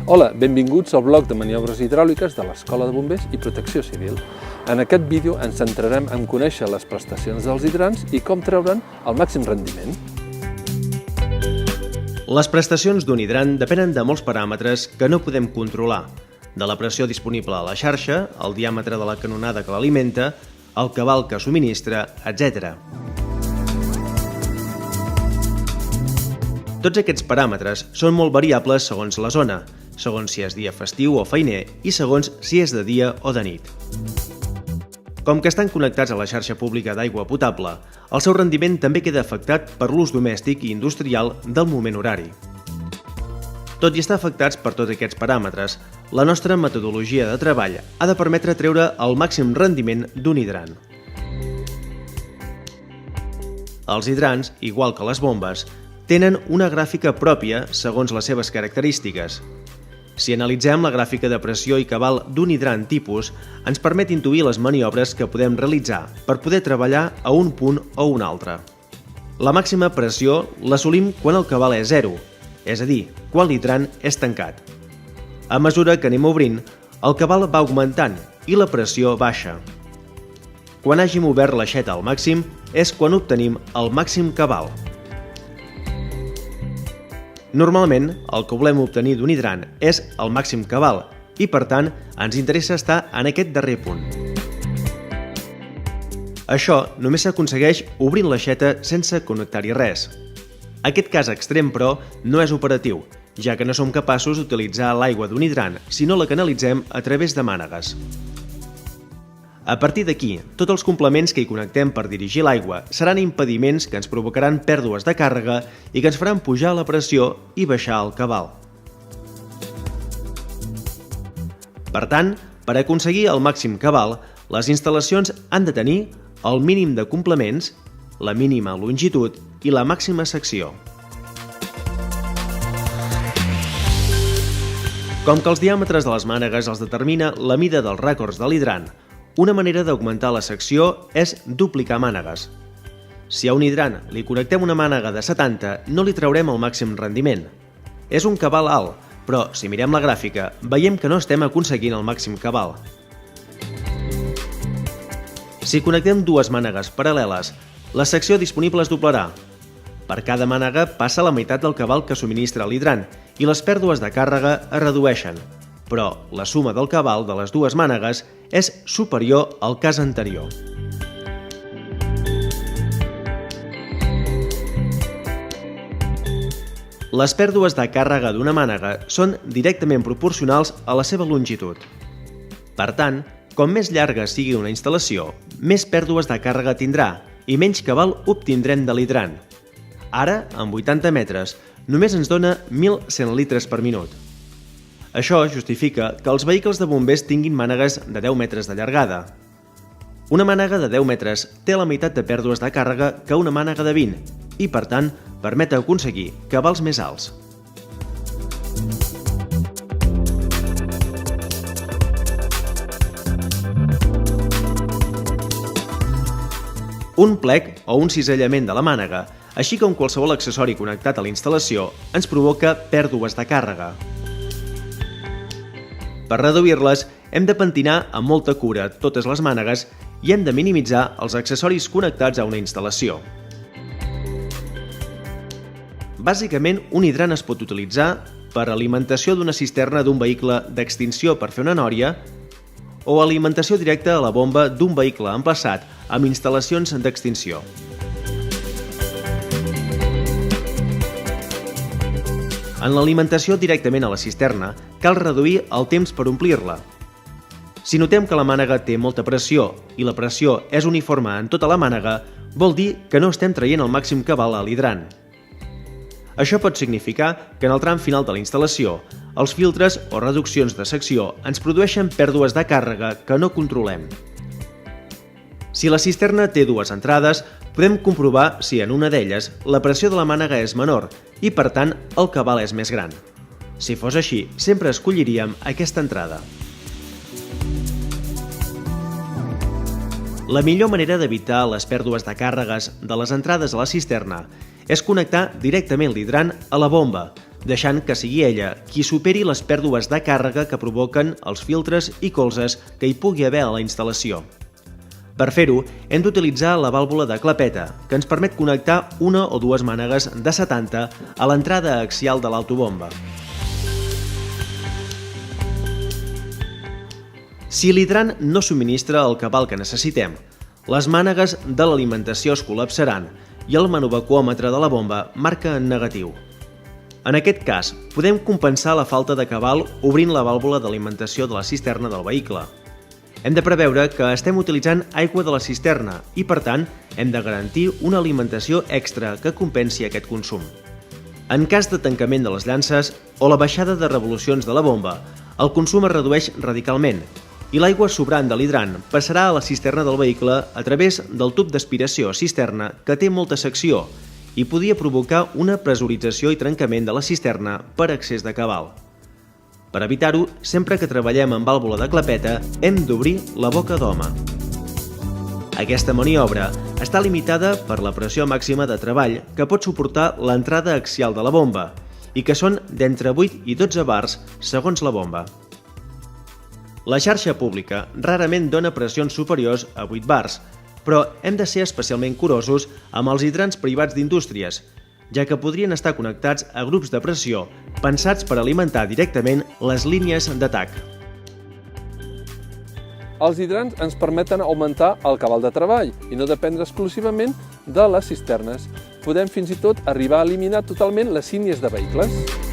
Hola, benvinguts al bloc de maniobres hidràuliques de l'Escola de Bombers i Protecció Civil. En aquest vídeo ens centrarem en conèixer les prestacions dels hidrants i com treure'n el màxim rendiment. Les prestacions d'un hidrant depenen de molts paràmetres que no podem controlar, de la pressió disponible a la xarxa, el diàmetre de la canonada que l'alimenta, el cabal que subministra, etc. Tots aquests paràmetres són molt variables segons la zona, segons si és dia festiu o feiner i segons si és de dia o de nit. Com que estan connectats a la xarxa pública d'aigua potable, el seu rendiment també queda afectat per l'ús domèstic i industrial del moment horari. Tot i estar afectats per tots aquests paràmetres, la nostra metodologia de treball ha de permetre treure el màxim rendiment d'un hidrant. Els hidrants, igual que les bombes, tenen una gràfica pròpia segons les seves característiques. Si analitzem la gràfica de pressió i cabal d'un hidrant tipus, ens permet intuir les maniobres que podem realitzar per poder treballar a un punt o un altre. La màxima pressió l'assolim quan el cabal és 0, és a dir, quan l'hidrant és tancat. A mesura que anem obrint, el cabal va augmentant i la pressió baixa. Quan hàgim obert l'aixeta al màxim és quan obtenim el màxim cabal. Normalment, el que volem obtenir d'un hidrant és el màxim cabal i, per tant, ens interessa estar en aquest darrer punt. Això només s'aconsegueix obrint l'aixeta sense connectar-hi res. Aquest cas extrem, però, no és operatiu, ja que no som capaços d'utilitzar l'aigua d'un hidrant si no la canalitzem a través de mànegues. A partir d'aquí, tots els complements que hi connectem per dirigir l'aigua seran impediments que ens provocaran pèrdues de càrrega i que ens faran pujar la pressió i baixar el cabal. Per tant, per aconseguir el màxim cabal, les instal·lacions han de tenir el mínim de complements, la mínima longitud i la màxima secció. Com que els diàmetres de les mànegues els determina la mida dels ràcords de l'hidrant, una manera d'augmentar la secció és duplicar mànegues. Si a un hidrant li connectem una mànega de 70, no li traurem el màxim rendiment. És un cabal alt, però si mirem la gràfica, veiem que no estem aconseguint el màxim cabal. Si connectem dues mànegues paral·leles, la secció disponible es doblarà. Per cada mànega passa la meitat del cabal que subministra l'hidrant i les pèrdues de càrrega es redueixen, però la suma del cabal de les dues mànegues és superior al cas anterior. Les pèrdues de càrrega d'una mànega són directament proporcionals a la seva longitud. Per tant, com més llarga sigui una instal·lació, més pèrdues de càrrega tindrà i menys cabal obtindrem de l'hidrant. Ara, amb 80 metres, només ens dona 1.100 litres per minut. Això justifica que els vehicles de bombers tinguin mànegues de 10 metres de llargada. Una mànega de 10 metres té la meitat de pèrdues de càrrega que una mànega de 20 i, per tant, permet aconseguir cabals més alts. Un plec o un cisellament de la mànega, així com qualsevol accessori connectat a la instal·lació, ens provoca pèrdues de càrrega. Per reduir-les, hem de pentinar amb molta cura totes les mànegues i hem de minimitzar els accessoris connectats a una instal·lació. Bàsicament, un hidrant es pot utilitzar per alimentació d'una cisterna d'un vehicle d'extinció per fer una nòria o alimentació directa a la bomba d'un vehicle emplaçat amb instal·lacions d'extinció. En l'alimentació directament a la cisterna, cal reduir el temps per omplir-la. Si notem que la mànega té molta pressió i la pressió és uniforme en tota la mànega, vol dir que no estem traient el màxim cabal a l'hidrant. Això pot significar que en el tram final de la instal·lació, els filtres o reduccions de secció ens produeixen pèrdues de càrrega que no controlem. Si la cisterna té dues entrades, podem comprovar si en una d'elles la pressió de la mànega és menor i, per tant, el cabal és més gran. Si fos així, sempre escolliríem aquesta entrada. La millor manera d'evitar les pèrdues de càrregues de les entrades a la cisterna és connectar directament l'hidrant a la bomba, deixant que sigui ella qui superi les pèrdues de càrrega que provoquen els filtres i colzes que hi pugui haver a la instal·lació. Per fer-ho, hem d'utilitzar la vàlvula de clapeta, que ens permet connectar una o dues mànegues de 70 a l'entrada axial de l'autobomba. Si l'hidrant no subministra el cabal que necessitem, les mànegues de l'alimentació es col·lapsaran i el manovacuòmetre de la bomba marca en negatiu. En aquest cas, podem compensar la falta de cabal obrint la vàlvula d'alimentació de la cisterna del vehicle. Hem de preveure que estem utilitzant aigua de la cisterna i, per tant, hem de garantir una alimentació extra que compensi aquest consum. En cas de tancament de les llances o la baixada de revolucions de la bomba, el consum es redueix radicalment i l'aigua sobrant de l'hidrant passarà a la cisterna del vehicle a través del tub d'aspiració cisterna que té molta secció i podria provocar una pressurització i trencament de la cisterna per excés de cabal. Per evitar-ho, sempre que treballem amb vàlvula de clapeta, hem d'obrir la boca d'home. Aquesta maniobra està limitada per la pressió màxima de treball que pot suportar l'entrada axial de la bomba i que són d'entre 8 i 12 bars segons la bomba. La xarxa pública rarament dona pressions superiors a 8 bars, però hem de ser especialment curosos amb els hidrants privats d'indústries, ja que podrien estar connectats a grups de pressió pensats per alimentar directament les línies d'atac. Els hidrants ens permeten augmentar el cabal de treball i no dependre exclusivament de les cisternes. Podem fins i tot arribar a eliminar totalment les sínies de vehicles.